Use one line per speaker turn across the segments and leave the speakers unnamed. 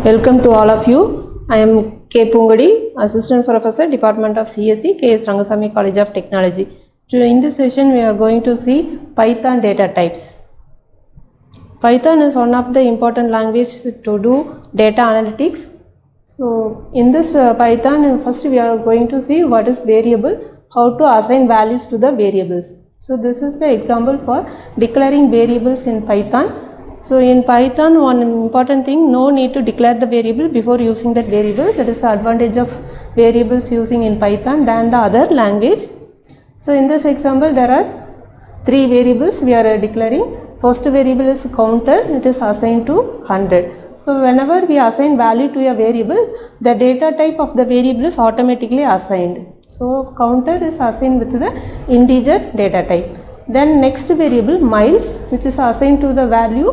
Welcome to all of you. I am K. Pungadi, Assistant Professor, Department of CSE, K.S. Rangasamy College of Technology. In this session, we are going to see Python data types. Python is one of the important language to do data analytics. So, in this Python, first we are going to see what is variable, how to assign values to the variables. So, this is the example for declaring variables in Python. So, in Python, one important thing, no need to declare the variable before using that variable. That is the advantage of variables using in Python than the other language. So, in this example, there are three variables we are declaring. First variable is counter, it is assigned to 100. So, whenever we assign value to a variable, the data type of the variable is automatically assigned. So, counter is assigned with the integer data type. Then next variable miles, which is assigned to the value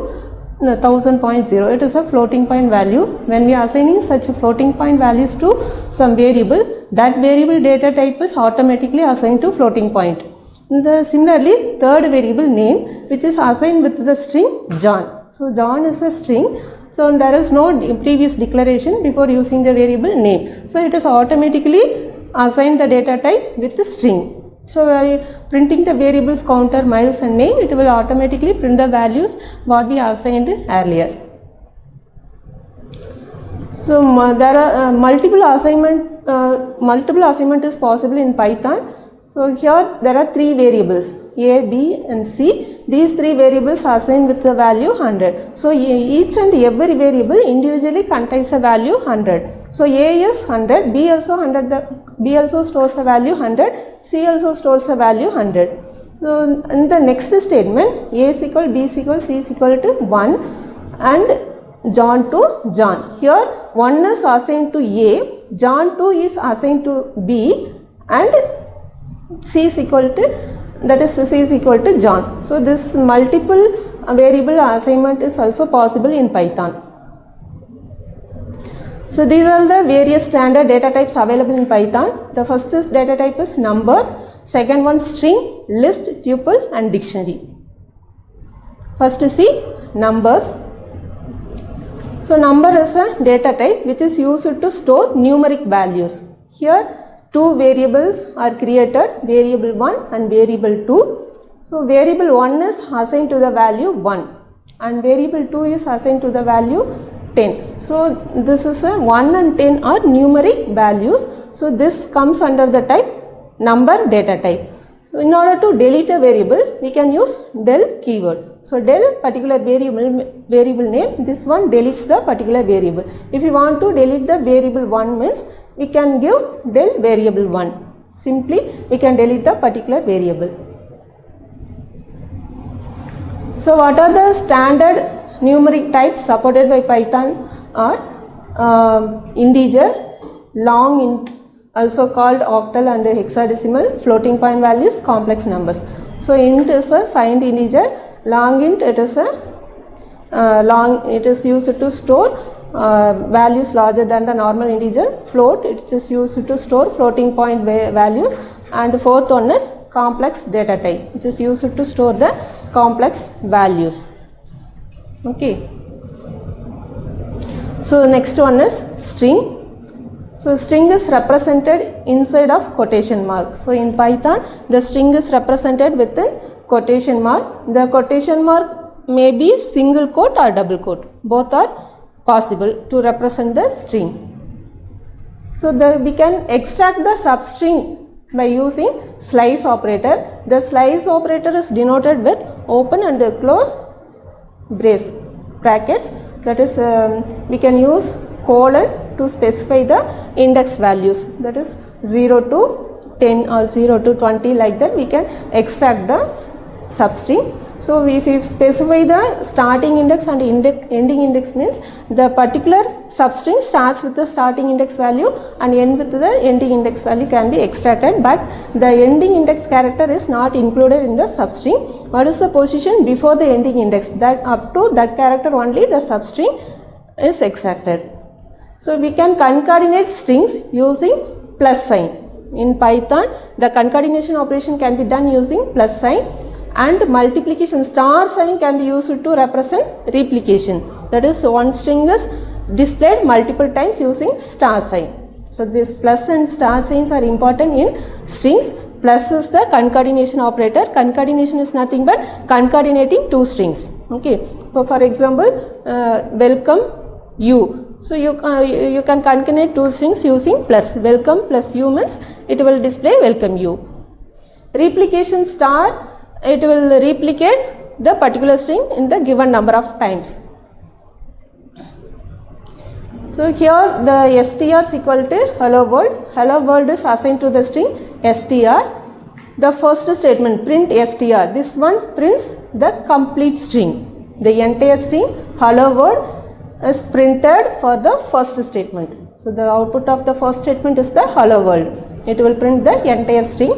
1000.0. It is a floating point value. When we are assigning such floating point values to some variable, that variable data type is automatically assigned to floating point. Similarly, third variable name, which is assigned with the string John. So, John is a string. So, there is no previous declaration before using the variable name. So, it is automatically assigned the data type with the string. So, while printing the variables counter, miles and name, it will automatically print the values what we assigned earlier. So, there are multiple assignment is possible in Python. So, here there are three variables A, B and C. These three variables are assigned with the value 100. So, each and every variable individually contains a value 100. So, A is 100, B also 100, B also stores a value 100, C also stores a value 100. So, in the next statement, A is equal, B is equal, C is equal to 1 and John to John. Here 1 is assigned to A, John 2 is assigned to B and C is equal to, that is C is equal to John. So, this multiple variable assignment is also possible in Python. So, these are the various standard data types available in Python. The first is data type is numbers, second one string, list, tuple and dictionary. First see numbers. So, number is a data type which is used to store numeric values. Here two variables are created, variable 1 and variable 2. So, variable 1 is assigned to the value 1 and variable 2 is assigned to the value 10. So, this is a 1 and 10 are numeric values. So, this comes under the type number data type. So, in order to delete a variable, we can use del keyword. So, del particular variable name, this one deletes the particular variable. If you want to delete the variable 1 means, we can give del variable 1. Simply, we can delete the particular variable. So, what are the standard numeric types supported by Python are integer, long int, also called octal and hexadecimal, floating point values, complex numbers. So, int is a signed integer, long int it is a it is used to store values larger than the normal integer, float it is used to store floating point values, and fourth one is complex data type which is used to store the complex values. Okay. So, next one is string. So, string is represented inside of quotation mark. So, in Python the string is represented within quotation mark. The quotation mark may be single quote or double quote, both are possible to represent the string. So, we can extract the substring by using slice operator. The slice operator is denoted with open and close brackets, that is we can use colon to specify the index values, that is 0 to 10 or 0 to 20, like that we can extract the substring. So, if we specify the starting index and ending index means the particular substring starts with the starting index value and end with the ending index value can be extracted, but the ending index character is not included in the substring. What is the position before the ending index? That up to that character only the substring is extracted. So, we can concatenate strings using plus sign. In Python, the concatenation operation can be done using plus sign, and multiplication star sign can be used to represent replication. That is, one string is displayed multiple times using star sign. So this plus and star signs are important in strings. Plus is the concatenation operator. Concatenation is nothing but concatenating two strings. Okay. So for example, welcome you. So you can concatenate two strings using plus. Welcome plus you means it will display welcome you. Replication star, it will replicate the particular string in the given number of times. So here the str is equal to hello world. Hello world is assigned to the string str. The first statement print str. This one prints the complete string. The entire string hello world is printed for the first statement. So the output of the first statement is the hello world. It will print the entire string.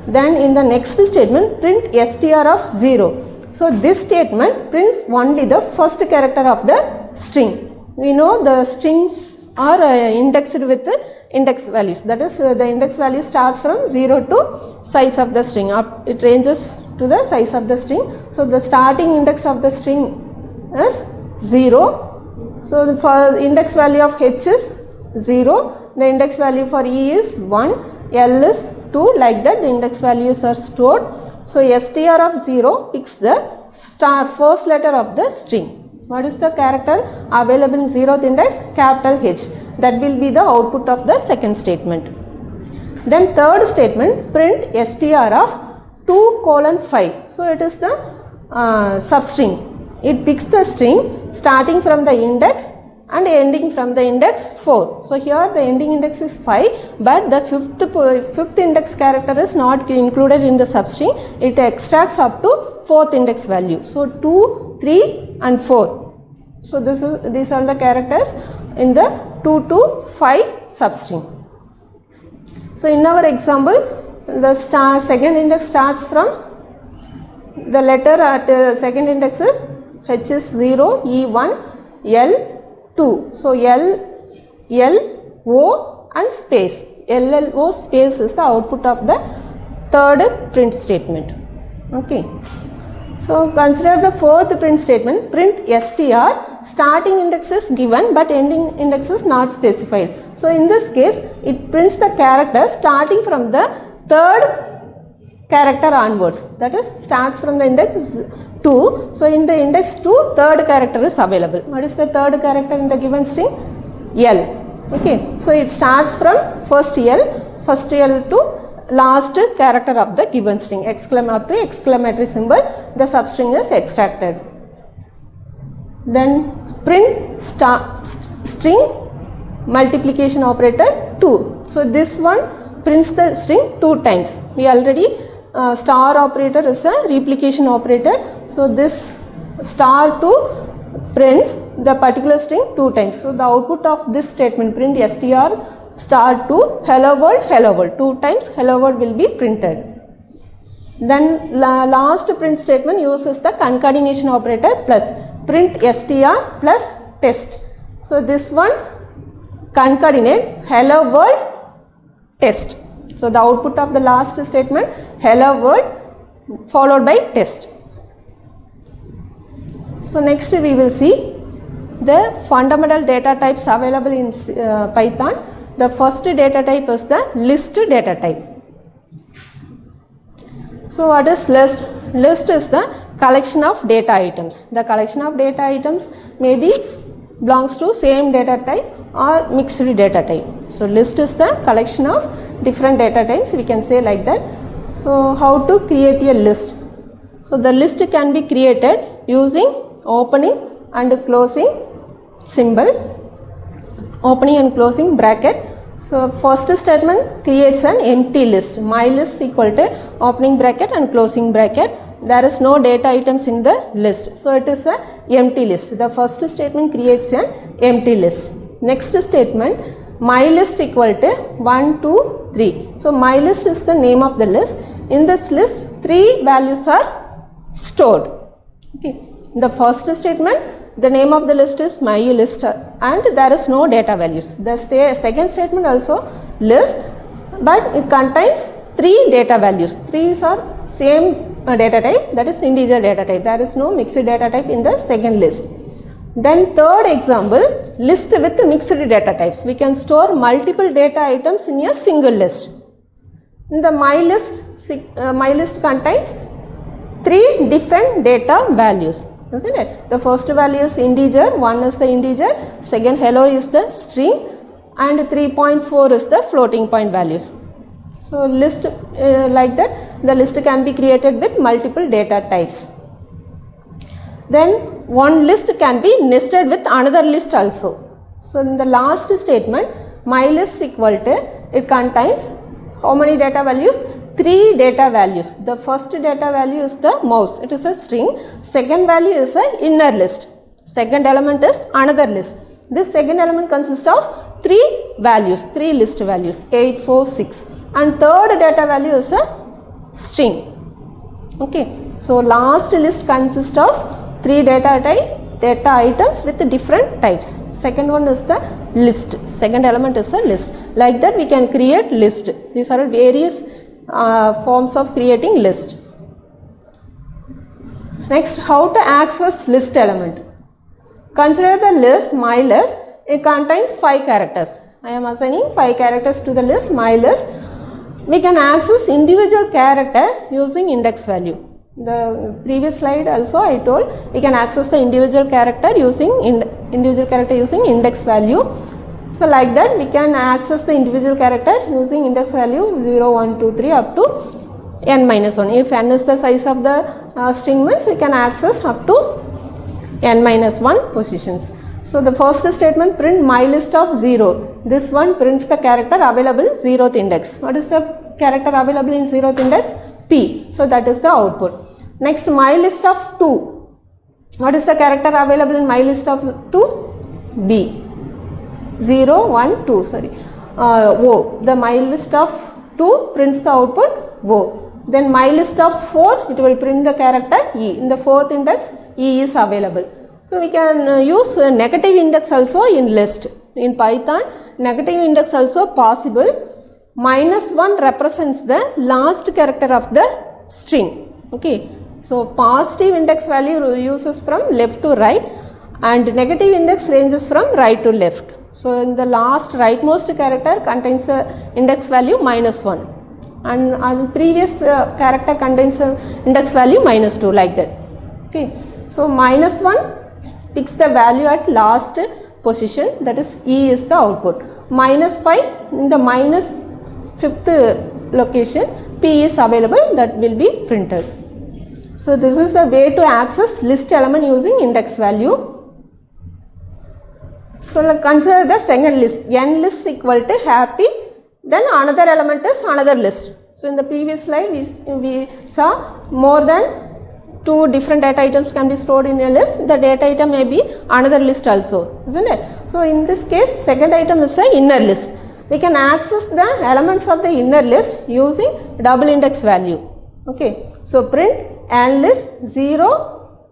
Then in the next statement print str of 0. So this statement prints only the first character of the string. We know the strings are indexed with index values. That is the index value starts from 0 to size of the string. It ranges to the size of the string. So the starting index of the string is 0. So for index value of h is 0. The index value for e is 1. L is 2. Like that the index values are stored. So str of 0 picks the first letter of the string. What is the character available in 0th index? Capital H. That will be the output of the second statement. Then third statement print str of 2:5. So it is the substring. It picks the string starting from the index and ending from the index 4. So here the ending index is 5, but the fifth index character is not included in the substring. It extracts up to 4th index value. So 2, 3 and 4. So these are the characters in the 2 to 5 substring. So in our example, the second index starts from the letter at second index is H is 0, E 1, L 2. So L, O and space. LLO space is the output of the third print statement. Okay. So consider the fourth print statement, print str. Starting index is given but ending index is not specified. So in this case it prints the character starting from the third character onwards, that is starts from the index 2. So in the index 2 third character is available. What is the third character in the given string? L. Okay. So it starts from first L to last character of the given string, exclamatory symbol, the substring is extracted. Then print string multiplication operator 2. So this one prints the string 2 times. We already star operator is a replication operator. So this star 2 prints the particular string 2 times. So the output of this statement print str star 2 hello world 2 times hello world will be printed. Then last print statement uses the concatenation operator plus print str plus test. So this one concatenate hello world test. So the output of the last statement hello world followed by test. So next we will see the fundamental data types available in Python. The first data type is the list data type. So what is list? List is the collection of data items. The collection of data items maybe belongs to same data type or mixed data type. So list is the collection of different data types, we can say like that. So how to create a list? So the list can be created using opening and closing symbol, opening and closing bracket. So first statement creates an empty list. My list equal to opening bracket and closing bracket. There is no data items in the list. So it is an empty list. The first statement creates an empty list. Next statement, my list equal to 1, 2, 3. So my list is the name of the list. In this list 3 values are stored. Okay. The first statement, the name of the list is my list and there is no data values. The second statement also list, but it contains 3 data values. 3 are same data type, that is integer data type. There is no mixed data type in the second list. Then third example, list with mixed data types. We can store multiple data items in a single list. In the my list contains 3 different data values, isn't it? The first value is integer, 1 is the integer, second hello is the string, and 3.4 is the floating point values. So list like that, the list can be created with multiple data types. Then one list can be nested with another list also. So in the last statement, my list equal to, it contains how many data values? 3 data values. The first data value is the mouse, it is a string. Second value is a inner list. Second element is another list. This second element consists of 3 values, 3 list values, 8, 4, 6. And third data value is a string. Okay, so last list consists of 3 data items with different types. Second one is the list. Second element is a list. Like that we can create list. These are various forms of creating list. Next, how to access list element. Consider the list, my list. It contains 5 characters. I am assigning 5 characters to the list, my list. We can access individual character using index value. The previous slide also I told we can access the individual character using index value. So like that we can access the individual character using index value 0, 1, 2, 3 up to n minus 1. If n is the size of the string means we can access up to n minus 1 positions. So the first statement, print my list of 0. This one prints the character available 0th index. What is the character available in 0th index? P. So that is the output. Next, my list of 2. What is the character available in my list of 2? B. 0, 1, 2. Sorry. O. The my list of 2 prints the output O. Then my list of 4, it will print the character E. In the 4th index, E is available. So we can use negative index also in list. In Python, negative index also possible. -1 represents the last character of the string. Okay, so positive index value uses from left to right and negative index ranges from right to left. So in the last rightmost character contains a index value -1 and previous character contains a index value -2, like that. Okay, so -1 picks the value at last position, that is E is the output. -5 in the -5th location P is available, that will be printed. So this is the way to access list element using index value. So consider the second list, n list equal to happy, then another element is another list. So in the previous slide we saw more than 2 different data items can be stored in a list. The data item may be another list also, isn't it? So in this case second item is an inner list. We can access the elements of the inner list using double index value. Okay, so print n list 0,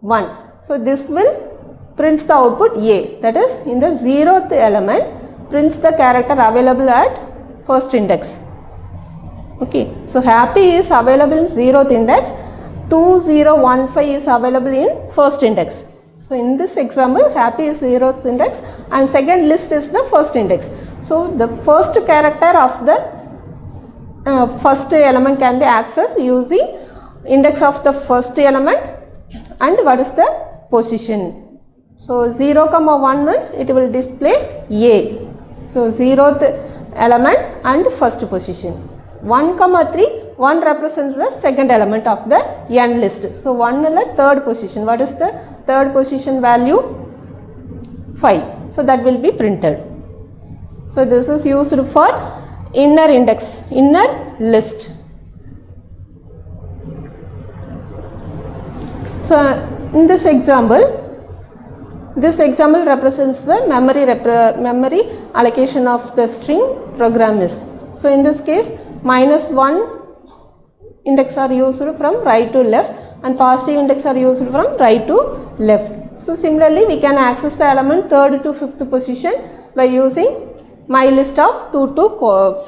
1. So this will prints the output A, that is in the 0th element prints the character available at first index. Okay, so happy is available in 0th index, 2015 is available in first index. So in this example happy is 0th index and second list is the first index. So the first character of the first element can be accessed using index of the first element and what is the position. So 0, 1 means it will display A. So 0th element and first position. 1, 3, 1 represents the second element of the n list. So 1 is the third position. What is the third position value? 5. So that will be printed. So this is used for inner index, inner list. So in this example represents the memory allocation of the string program is. So in this case -1 index are used from right to left and positive index are used from right to left. So similarly we can access the element 3rd to 5th position by using my list of 2 to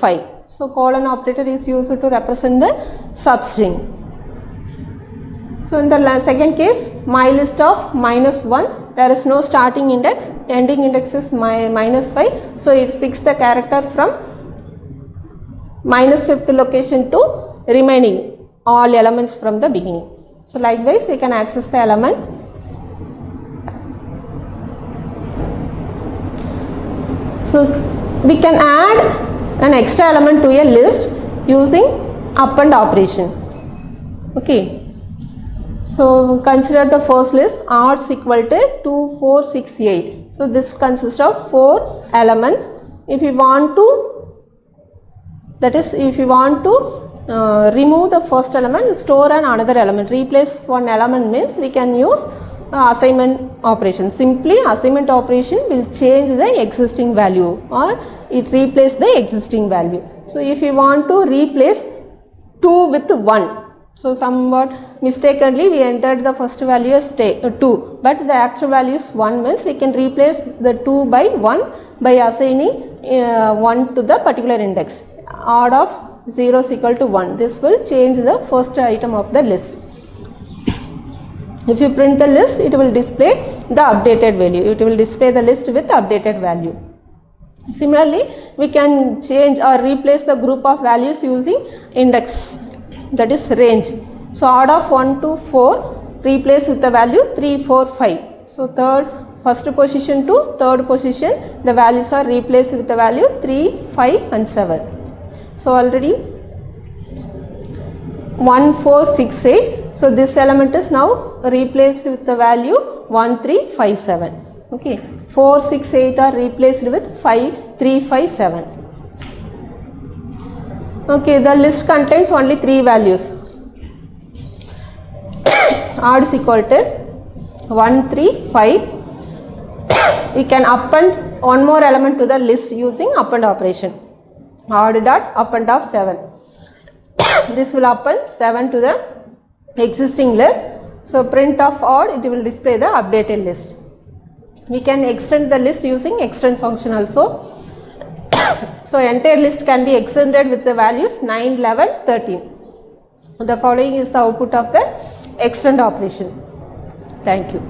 5. So colon operator is used to represent the substring. So in the second case my list of -1 there is no starting index, ending index is minus 5, so it picks the character from minus 5th location to remaining all elements from the beginning. So likewise we can access the element. So we can add an extra element to a list using append operation. Okay, so consider the first list, odds equal to 2, 4, 6, 8. So this consists of 4 elements. If you want to, that is, if you want to remove the first element, store another element, replace one element means we can use assignment operation. Simply assignment operation will change the existing value or it replace the existing value. So if you want to replace 2 with 1, so somewhat mistakenly we entered the first value as 2, but the actual value is 1 means we can replace the 2 by 1 by assigning 1 to the particular index. Odd of 0 is equal to 1. This will change the first item of the list. If you print the list, it will display the updated value. It will display the list with updated value. Similarly, we can change or replace the group of values using index, that is range. So odd of 1 to 4 replace with the value 3, 4, 5. So first position to third position, the values are replaced with the value 3, 5 and 7. So already 1, 4, 6, 8. So this element is now replaced with the value 1, 3, 5, 7. Okay, 4, 6, 8 are replaced with 5, 3, 5, 7. Okay, the list contains only 3 values. Odd is equal to 1, 3, 5. We can append one more element to the list using append operation. Odd dot append of 7. This will append 7 to the existing list. So print of odd, it will display the updated list. We can extend the list using extend function also. So entire list can be extended with the values 9, 11, 13. The following is the output of the extend operation. Thank you.